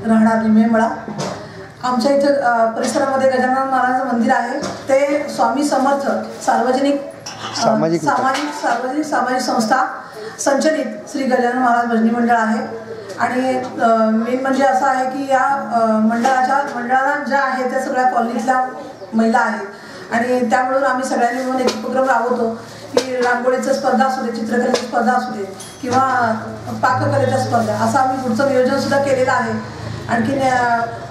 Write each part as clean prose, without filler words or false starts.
राहणार निमेमळा। आमच्या इथे परिसरामध्ये गजानन महाराज मंदिर आहे। ते स्वामी समर्थ सार्वजनिक सामाजिक संस्था संचलित श्री गजानन महाराज भजनी मंडळ आहे। आणि मेन म्हणजे असं आहे की या मंडळाला ज्या आहे त्या सगळ्या कॉलनीतल्या महिला आहेत आणि त्यामुळे आम्ही सगळ्यांनी मिळून एक उपक्रम राबवतो की रांगोळीची स्पर्धा असू दे, चित्रकलेची स्पर्धा असू दे किंवा पाककलेच्या स्पर्धा, असं आम्ही पुढचं नियोजन सुद्धा केलेलं आहे। आणखी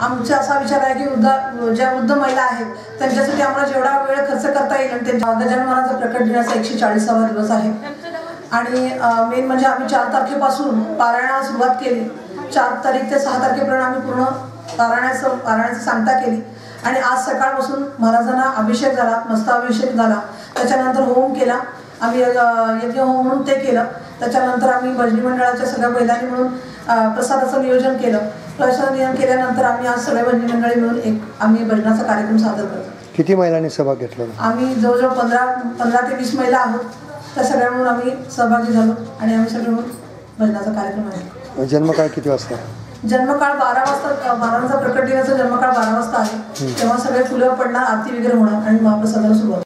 आमचा असा विचार आहे की ज्या वृद्ध महिला आहेत त्यांच्यासाठी आम्हाला जेवढा वेळ खर्च करता येईल, त्यांच्या गजानन महाराजांचा प्रकट दिनाचा 140वा दिवस आहे। आणि मेन म्हणजे आम्ही 4 तारखेपासून पारायणाला सुरुवात केली। 4 तारीख ते 6 तारखेपर्यंत आम्ही पूर्ण पारायणाची सांगता केली आणि आज सकाळपासून महाराजांना अभिषेक झाला, मस्ताभिषेक झाला, त्याच्यानंतर होम केला आम्ही, यज्ञ होम म्हणून ते केलं। त्याच्यानंतर आम्ही भजनी मंडळाच्या सगळ्या महिलांनी मिळून प्रसादाचं नियोजन केलं। प्रसाद नियोजन केल्यानंतर आम्ही आज सगळ्या भजनी मंडळी मिळून आम्ही भजनाचा कार्यक्रम सादर करतो। किती महिलांनी सहभाग घेतला? आम्ही जवळजवळ 15 ते 20 महिला आहोत। त्या सगळ्या मिळून आम्ही सहभागी झालो आणि आम्ही सगळे मिळून भजनाचा कार्यक्रम आहे। जन्मकाळ किती वाजता? जन्मकाळ 12 वाजता, महाराजांचा प्रकट दिनाचा जन्मकाळ 12 वाजता आहे। तेव्हा सगळे फुलं पडणार, आरती वगैरे होणार आणि महाप्रसादाला सुरुवात।